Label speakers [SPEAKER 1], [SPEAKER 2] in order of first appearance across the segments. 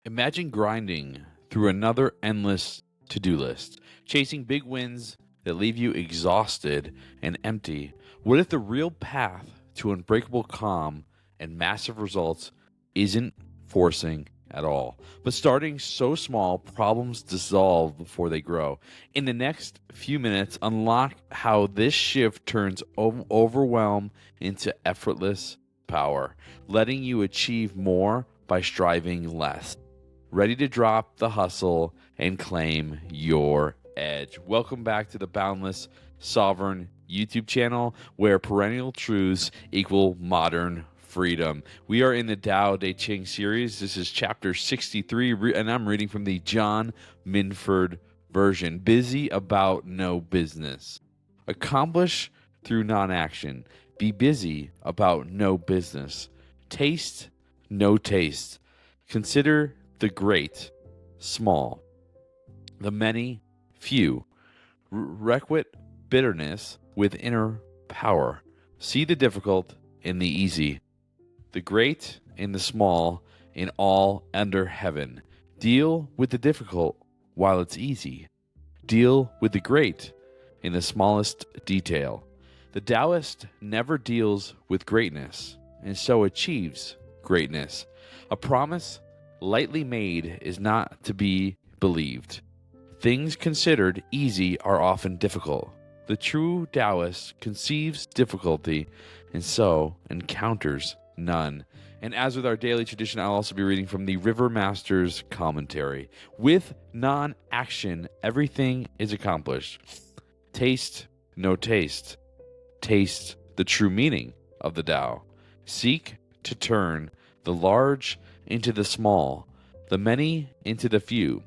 [SPEAKER 1] Imagine grinding through another endless to-do list, chasing big wins that leave you exhausted and empty. What if the real path to unbreakable calm and massive results isn't forcing at all, but starting so small, problems dissolve before they grow? In the next few minutes, unlock how this shift turns overwhelm into effortless power, letting you achieve more by striving less. Ready to drop the hustle and claim your edge. Welcome back to the Boundless Sovereign YouTube channel, where perennial truths equal modern freedom. We are in the Tao Te Ching series. This is chapter 63, and I'm reading from the John Minford version. Busy about no business. Accomplish through non-action. Be busy about no business. Taste no taste. Consider the great, small, the many, few. Requite bitterness with inner power. See the difficult in the easy, the great in the small, in all under heaven. Deal with the difficult while it's easy. Deal with the great in the smallest detail. The Taoist never deals with greatness, and so achieves greatness. A promise lightly made is not to be believed. Things considered easy are often difficult. The true Taoist conceives difficulty and so encounters none. And as with our daily tradition, I'll also be reading from the River Master's commentary. With non-action, everything is accomplished. Taste no taste. Taste the true meaning of the Tao. Seek to turn the large into the small, the many into the few.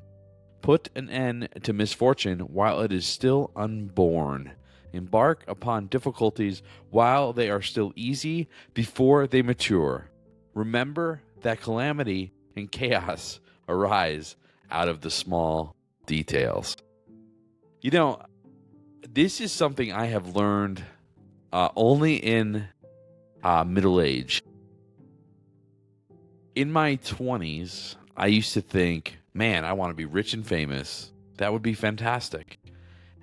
[SPEAKER 1] Put an end to misfortune while it is still unborn. Embark upon difficulties while they are still easy before they mature. Remember that calamity and chaos arise out of the small details. You know, this is something I have learned only in middle age. In my 20s, I used to think, man, I want to be rich and famous. That would be fantastic.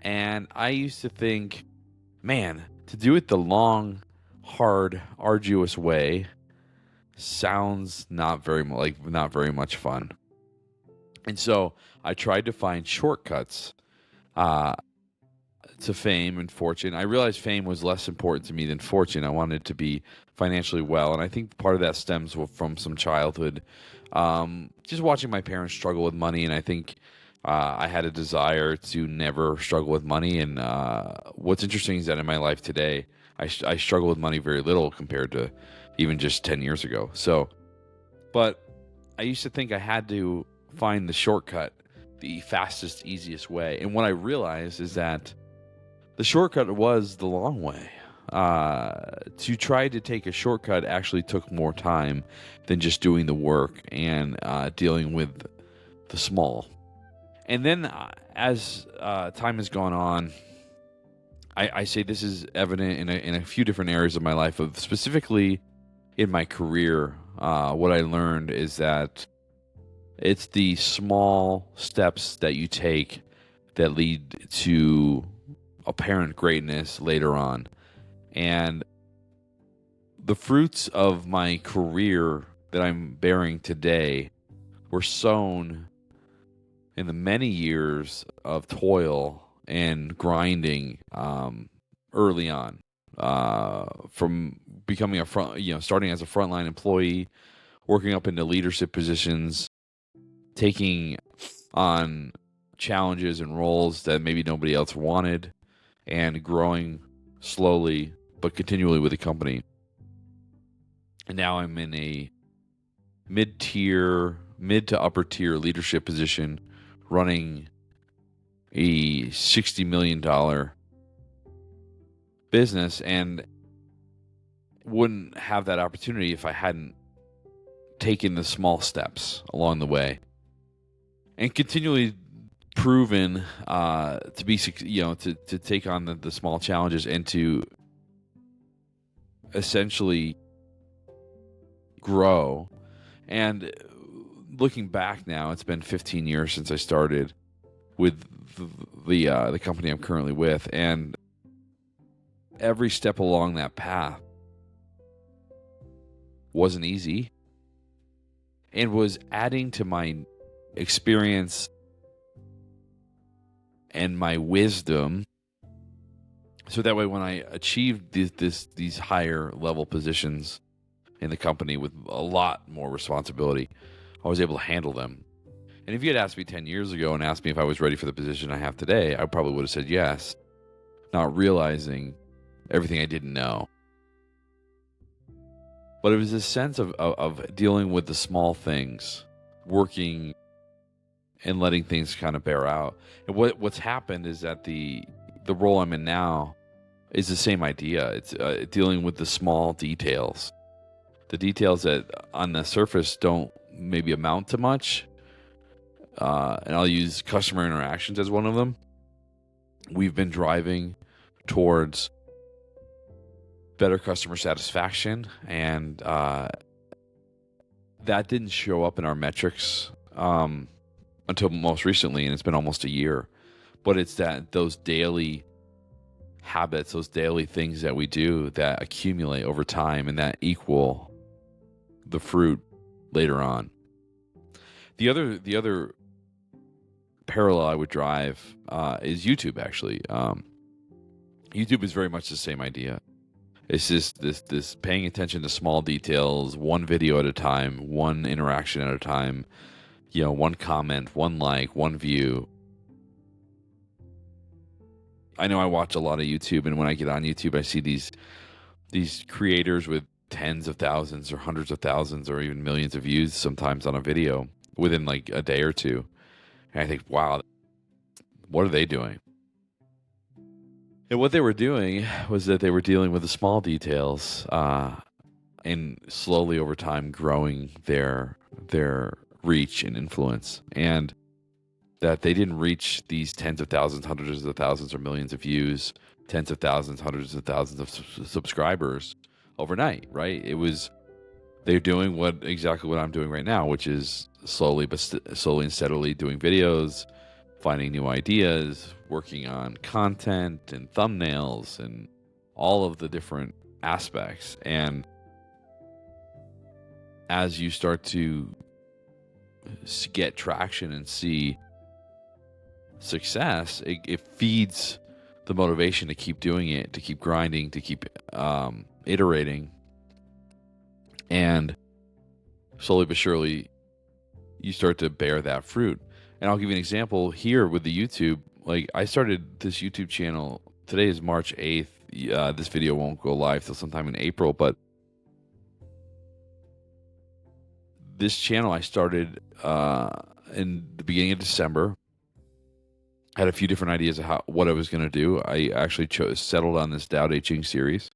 [SPEAKER 1] And I used to think, man, to do it the long, hard, arduous way sounds not very much fun. And so I tried to find shortcuts to fame and fortune. I realized fame was less important to me than fortune. I wanted to be financially well, and I think part of that stems from some childhood, just watching my parents struggle with money, and I think I had a desire to never struggle with money. And what's interesting is that in my life today, I struggle with money very little compared to even just 10 years ago. So, but I used to think I had to find the shortcut, the fastest, easiest way. And what I realized is that the shortcut was the long way. To try to take a shortcut actually took more time than just doing the work and dealing with the small. And then as time has gone on, I say this is evident in a few different areas of my life, of specifically in my career. What I learned is that it's the small steps that you take that lead to apparent greatness later on. And the fruits of my career that I'm bearing today were sown in the many years of toil and grinding early on, from becoming starting as a frontline employee, working up into leadership positions, taking on challenges and roles that maybe nobody else wanted, and growing slowly but continually with the company. And now I'm in a mid to upper tier leadership position, running a $60 million business, and wouldn't have that opportunity if I hadn't taken the small steps along the way and continually proven to be, to take on the small challenges and to essentially grow. And looking back now, it's been 15 years since I started with the company I'm currently with, and every step along that path wasn't easy and was adding to my experience and my wisdom, so that way when I achieved these higher level positions in the company with a lot more responsibility, I was able to handle them. And if you had asked me 10 years ago and asked me if I was ready for the position I have today, I probably would have said yes, not realizing everything I didn't know. But it was this sense of dealing with the small things, working and letting things kind of bear out. And what's happened is that the role I'm in now is the same idea. It's dealing with the small details. The details that on the surface don't maybe amount to much. And I'll use customer interactions as one of them. We've been driving towards better customer satisfaction, and that didn't show up in our metrics until most recently, and it's been almost a year. But it's those daily habits, those daily things that we do that accumulate over time and that equal the fruit later on. The other parallel I would drive is YouTube, actually. YouTube is very much the same idea. It's just this paying attention to small details, one video at a time, one interaction at a time, one comment, one like, one view. I know I watch a lot of YouTube, and when I get on YouTube, I see these creators with tens of thousands or hundreds of thousands or even millions of views sometimes on a video within like a day or two. And I think, wow, what are they doing? And what they were doing was that they were dealing with the small details and slowly over time growing their reach and influence. And that they didn't reach these tens of thousands, hundreds of thousands, or millions of views, tens of thousands, hundreds of thousands of subscribers overnight, right? They're doing exactly what I'm doing right now, which is slowly and steadily doing videos, finding new ideas, working on content and thumbnails and all of the different aspects. And as you start to get traction and see success, it feeds the motivation to keep doing it, to keep grinding, to keep iterating. And slowly but surely, you start to bear that fruit. And I'll give you an example here with the YouTube. Like, I started this YouTube channel. Today is March 8th. This video won't go live till sometime in April, but this channel I started in the beginning of December. I had a few different ideas of what I was going to do. I actually settled on this Tao Te Ching series.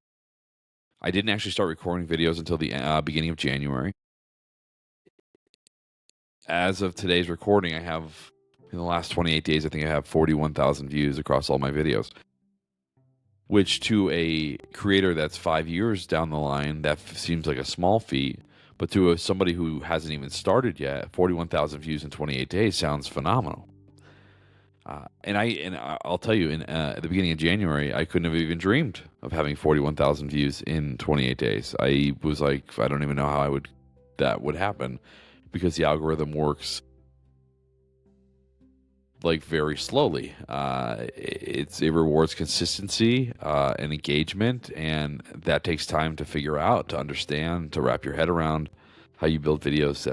[SPEAKER 1] I didn't actually start recording videos until the beginning of January. As of today's recording, I have, in the last 28 days, I think I have 41,000 views across all my videos. Which to a creator that's 5 years down the line, that seems like a small feat. But to somebody who hasn't even started yet, 41,000 views in 28 days sounds phenomenal. And I'll tell you, at the beginning of January, I couldn't have even dreamed of having 41,000 views in 28 days. I was like, I don't even know how that would happen, because the algorithm works like very slowly. It rewards consistency and engagement, and that takes time to figure out, to understand, to wrap your head around how you build videos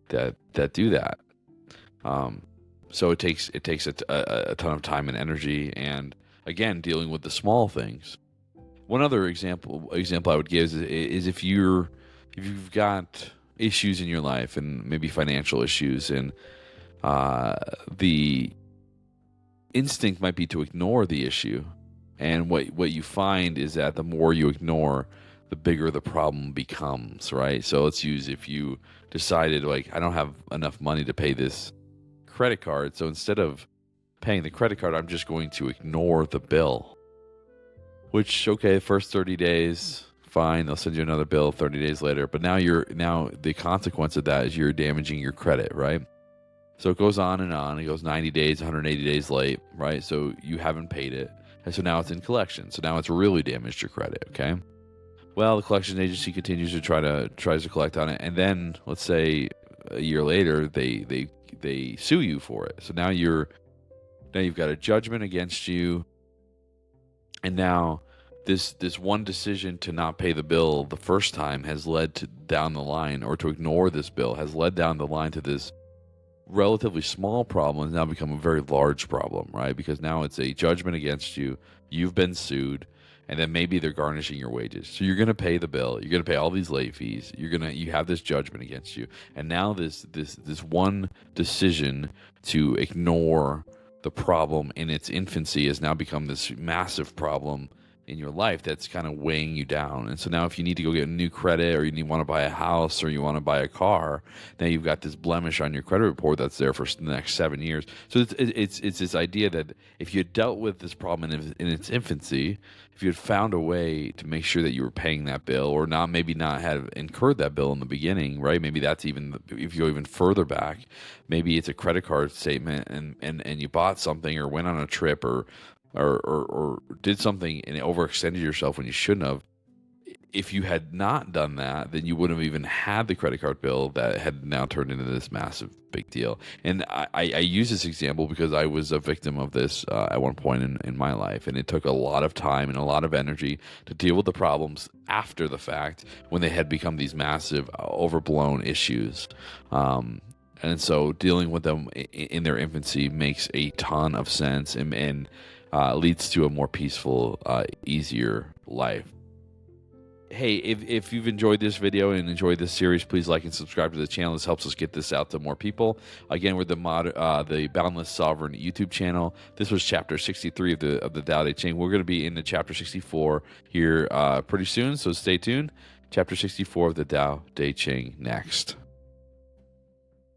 [SPEAKER 1] that do that. So it takes a ton of time and energy, and again, dealing with the small things. One other example I would give is if you've got issues in your life, and maybe financial issues, and the instinct might be to ignore the issue. And what you find is that the more you ignore, the bigger the problem becomes, right? So let's use, if you decided, like, I don't have enough money to pay this credit card, so instead of paying the credit card, I'm just going to ignore the bill. Which, okay, first 30 days, fine. They'll send you another bill 30 days later. But now the consequence of that is you're damaging your credit, right? So it goes on and on. It goes 90 days, 180 days late, right? So you haven't paid it. And so now it's in collection. So now it's really damaged your credit, okay? Well, the collection agency continues to tries to collect on it. And then let's say a year later, they sue you for it. So now you've got a judgment against you. And now this one decision to not pay the bill the first time has led to down the line, or to ignore this bill has led down the line to this relatively small problem has now become a very large problem, right? Because now it's a judgment against you. You've been sued, and then maybe they're garnishing your wages. So you're going to pay the bill. You're going to pay all these late fees. You have this judgment against you, and now this one decision to ignore the problem in its infancy has now become this massive problem in your life that's kind of weighing you down. And so now if you need to go get a new credit, or you want to buy a house, or you want to buy a car, now you've got this blemish on your credit report that's there for the next 7 years. So it's this idea that if you had dealt with this problem in its infancy, if you had found a way to make sure that you were paying that bill, or maybe not have incurred that bill in the beginning, right? Maybe that's even, if you go even further back, maybe it's a credit card statement, and you bought something, or went on a trip, or did something and overextended yourself when you shouldn't have. If you had not done that, then you wouldn't have even had the credit card bill that had now turned into this massive big deal. And I use this example because I was a victim of this at one point in my life, and it took a lot of time and a lot of energy to deal with the problems after the fact, when they had become these massive, overblown issues. And so dealing with them in their infancy makes a ton of sense, and leads to a more peaceful, easier life. Hey, if you've enjoyed this video and enjoyed this series, please like and subscribe to the channel. This helps us get this out to more people. Again, we're the Boundless Sovereign YouTube channel. This was chapter 63 of the Tao Te Ching. We're going to be in the chapter 64 here pretty soon, so stay tuned. Chapter 64 of the Tao Te Ching next.